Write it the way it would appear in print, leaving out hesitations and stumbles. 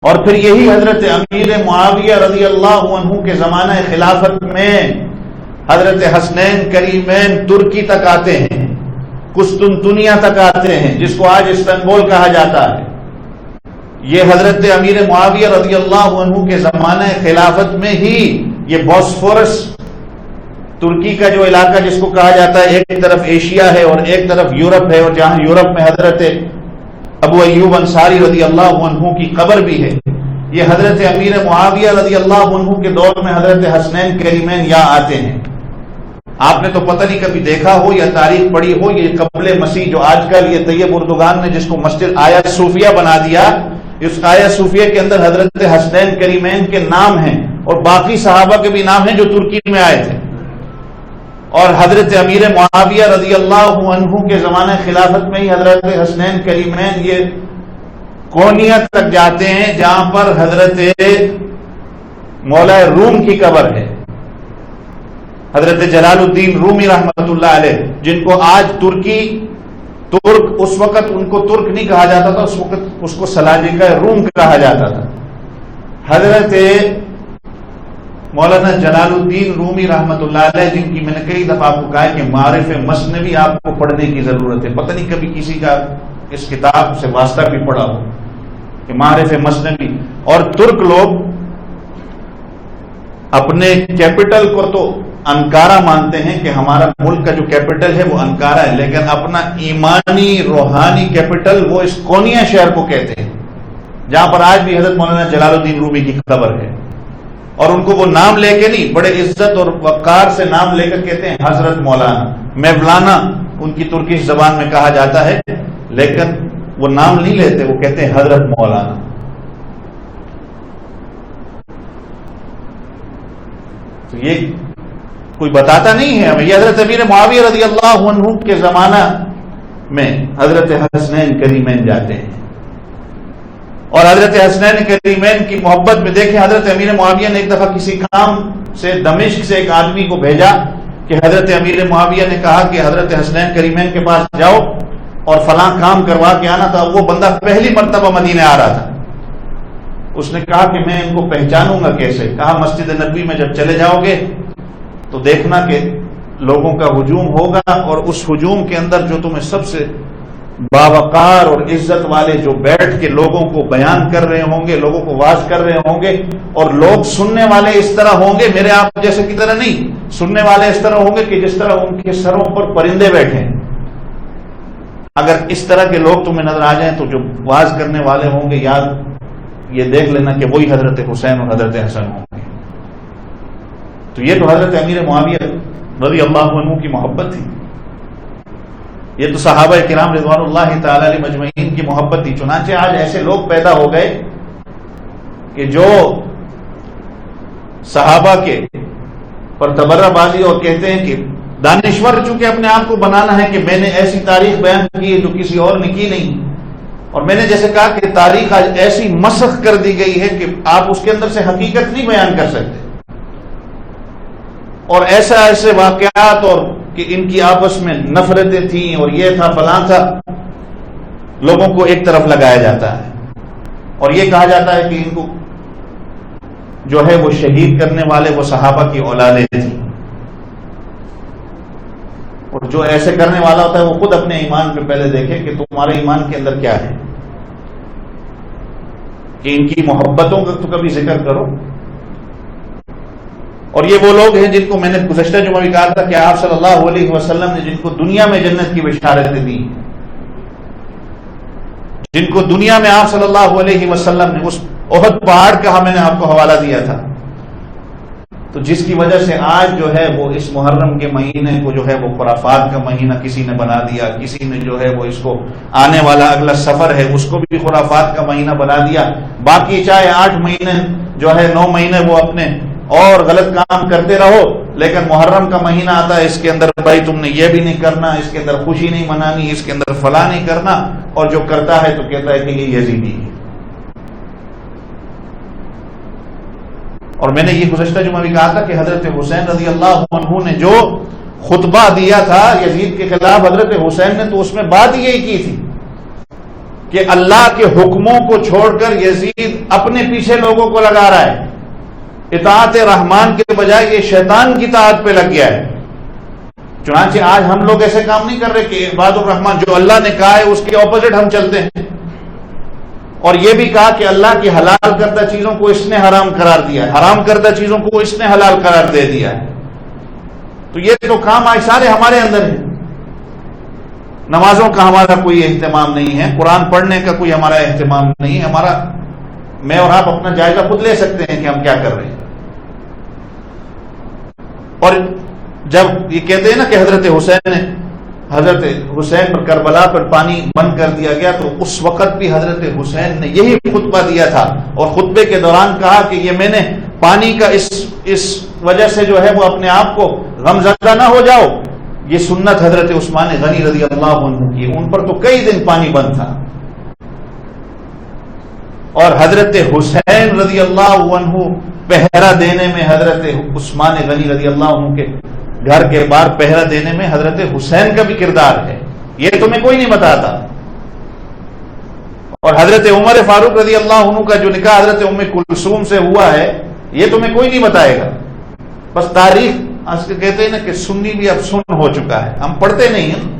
اور پھر یہی حضرت امیر معاویہ رضی اللہ عنہ کے زمانہ خلافت میں حضرت حسنین کریمین ترکی تک آتے ہیں، قسطنطنیہ تک آتے ہیں، جس کو آج استنبول کہا جاتا ہے۔ یہ حضرت امیر معاویہ رضی اللہ عنہ کے زمانہ خلافت میں ہی یہ بوسفورس ترکی کا جو علاقہ جس کو کہا جاتا ہے، ایک طرف ایشیا ہے اور ایک طرف یورپ ہے، اور جہاں یورپ میں حضرت ابو ایوب انصاری رضی اللہ عنہ کی قبر بھی ہے، یہ حضرت امیر معاویہ رضی اللہ عنہ کے دور میں حضرت حسنین کریمین یہاں آتے ہیں۔ آپ نے تو پتہ نہیں کبھی دیکھا ہو یا تاریخ پڑھی ہو، یہ قبل مسیح جو آج کل یہ طیب اردگان نے جس کو مسجد آیا صوفیہ بنا دیا، اس آیا صوفیہ کے اندر حضرت حسنین کریمین کے نام ہیں اور باقی صحابہ کے بھی نام ہیں جو ترکی میں آئے تھے۔ اور حضرت امیر معاویہ رضی اللہ عنہ کے زمانہ خلافت میں ہی حضرت حسنین کریمین یہ کونیا تک جاتے ہیں، جہاں پر حضرت مولا روم کی قبر ہے، حضرت جلال الدین رومی رحمت اللہ علیہ، جن کو آج ترک اس وقت ان کو ترک نہیں کہا جاتا تھا، اس وقت اس کو سلاجقہ روم کہا جاتا تھا۔ حضرت مولانا جلال الدین رومی رحمت اللہ علیہ، جن کی میں نے کئی دفعہ آپ کو کہا کہ معارف مثنوی آپ کو پڑھنے کی ضرورت ہے، پتہ نہیں کبھی کسی کا اس کتاب سے واسطہ بھی پڑھا ہو کہ معارف مثنوی۔ اور ترک لوگ اپنے کیپٹل کو تو انکارا مانتے ہیں کہ ہمارا ملک کا جو کیپٹل ہے وہ انکارا ہے، لیکن اپنا ایمانی روحانی کیپٹل وہ اس کونیا شہر کو کہتے ہیں، جہاں پر آج بھی حضرت مولانا جلال الدین رومی کی قبر ہے۔ اور ان کو وہ نام لے کے نہیں، بڑے عزت اور وقار سے نام لے کر کہتے ہیں حضرت مولانا، مولانا ان کی ترکش زبان میں کہا جاتا ہے، لیکن وہ نام نہیں لیتے، وہ کہتے ہیں حضرت مولانا۔ تو یہ کوئی بتاتا نہیں ہے ہمیں، یہ حضرت امیر معاویہ رضی اللہ عنہ کے زمانہ میں حضرت حسنین کریمین جاتے ہیں۔ اور حضرت حسنین کریمین کی محبت میں دیکھیں، حضرت امیر معاویہ نے ایک دفعہ کسی کام سے دمشق سے ایک آدمی کو بھیجا کہ حضرت امیر معاویہ نے کہا کہ حضرت حسنین کریمین کے پاس جاؤ اور فلاں کام کروا کے آنا تھا۔ وہ بندہ پہلی مرتبہ مدینے آ رہا تھا، اس نے کہا کہ میں ان کو پہچانوں گا کیسے؟ کہا مسجد نبوی میں جب چلے جاؤ گے تو دیکھنا کہ لوگوں کا ہجوم ہوگا، اور اس ہجوم کے اندر جو تمہیں سب سے باوقار اور عزت والے جو بیٹھ کے لوگوں کو بیان کر رہے ہوں گے، لوگوں کو واعظ کر رہے ہوں گے، اور لوگ سننے والے اس طرح ہوں گے، میرے آپ جیسے کی طرح نہیں، سننے والے اس طرح ہوں گے کہ جس طرح ان کے سروں پر پرندے بیٹھے۔ اگر اس طرح کے لوگ تمہیں نظر آ جائیں تو جو واعظ کرنے والے ہوں گے، یاد یہ دیکھ لینا کہ وہی حضرت حسین اور حضرت حسن ہوں گے۔ تو یہ تو حضرت امیر معاویہ رضی اللہ عنہ کی محبت تھی، یہ تو صحابہ کرام رضوان اللہ تعالی علیہ مجمعین کی محبت تھی۔ چنانچہ آج ایسے لوگ پیدا ہو گئے کہ جو صحابہ کے پر تبرہ بازی اور کہتے ہیں کہ دانشور چونکہ اپنے آپ کو بنانا ہے کہ میں نے ایسی تاریخ بیان کی ہے جو کسی اور نے کی نہیں، اور میں نے جیسے کہا کہ تاریخ آج ایسی مسخ کر دی گئی ہے کہ آپ اس کے اندر سے حقیقت نہیں بیان کر سکتے، اور ایسے واقعات اور کہ ان کی آپس میں نفرتیں تھیں اور یہ تھا فلاں تھا، لوگوں کو ایک طرف لگایا جاتا ہے، اور یہ کہا جاتا ہے کہ ان کو جو ہے وہ شہید کرنے والے وہ صحابہ کی اولادیں تھیں، اور جو ایسے کرنے والا ہوتا ہے وہ خود اپنے ایمان پہ پہلے دیکھے کہ تمہارے ایمان کے اندر کیا ہے، کہ ان کی محبتوں کا تو کبھی ذکر کرو۔ اور یہ وہ لوگ ہیں جن کو میں نے گزشتہ جمعہ بھی کہا تھا کہ آپ صلی اللہ علیہ وسلم نے جن کو دنیا میں جنت کی بشارتیں دی، جن کو دنیا میں آپ صلی اللہ علیہ وسلم نے اس احد پہاڑ کا میں نے آپ کو حوالہ دیا تھا، تو جس کی وجہ سے آج جو ہے وہ اس محرم کے مہینے کو جو ہے وہ خرافات کا مہینہ کسی نے بنا دیا، کسی نے جو ہے وہ اس کو آنے والا اگلا سفر ہے اس کو بھی خرافات کا مہینہ بنا دیا۔ باقی چاہے 8 مہینے جو ہے 9 مہینے وہ اپنے اور غلط کام کرتے رہو، لیکن محرم کا مہینہ آتا ہے، اس کے اندر بھائی تم نے یہ بھی نہیں کرنا، اس کے اندر خوشی نہیں منانی، اس کے اندر فلاں نہیں کرنا، اور جو کرتا ہے تو کہتا ہے کہ یہ یزیدی ہے۔ اور میں نے یہ گزشتہ جمعہ بھی کہا تھا کہ حضرت حسین رضی اللہ عنہ نے جو خطبہ دیا تھا یزید کے خلاف حضرت حسین نے، تو اس میں بات یہی کی تھی کہ اللہ کے حکموں کو چھوڑ کر یزید اپنے پیچھے لوگوں کو لگا رہا ہے، اطاعت رحمان کے بجائے یہ شیطان کی اطاعت پہ لگ گیا ہے۔ چنانچہ آج ہم لوگ ایسے کام نہیں کر رہے کہ عباد الرحمان جو اللہ نے کہا ہے اس کے اپوزٹ ہم چلتے ہیں، اور یہ بھی کہا کہ اللہ کی حلال کردہ چیزوں کو اس نے حرام قرار دیا ہے، حرام کردہ چیزوں کو اس نے حلال قرار دے دیا ہے۔ تو یہ تو کام آج سارے ہمارے اندر ہیں۔ نمازوں کا ہمارا کوئی اہتمام نہیں ہے، قرآن پڑھنے کا کوئی ہمارا اہتمام نہیں ہے۔ ہمارا میں اور آپ اپنا جائزہ خود لے سکتے ہیں کہ ہم کیا کر رہے ہیں۔ اور جب یہ کہتے ہیں نا کہ حضرت حسین پر کربلا پر پانی بند کر دیا گیا، تو اس وقت بھی حضرت حسین نے یہی خطبہ دیا تھا، اور خطبے کے دوران کہا کہ یہ میں نے پانی کا اس وجہ سے جو ہے وہ اپنے آپ کو غمزدہ نہ ہو جاؤ، یہ سنت حضرت عثمان غنی رضی اللہ عنہ کی، ان پر تو کئی دن پانی بند تھا۔ اور حضرت حسین رضی اللہ عنہ پہرا دینے میں حضرت عثمان غنی رضی اللہ عنہ کے گھر کے باہر پہرا دینے میں حضرت حسین کا بھی کردار ہے، یہ تمہیں کوئی نہیں بتاتا۔ اور حضرت عمر فاروق رضی اللہ عنہ کا جو نکاح حضرت ام کلثوم سے ہوا ہے، یہ تمہیں کوئی نہیں بتائے گا۔ بس تاریخ کہتے ہیں نا کہ سنی بھی اب سن ہو چکا ہے، ہم پڑھتے نہیں ہیں۔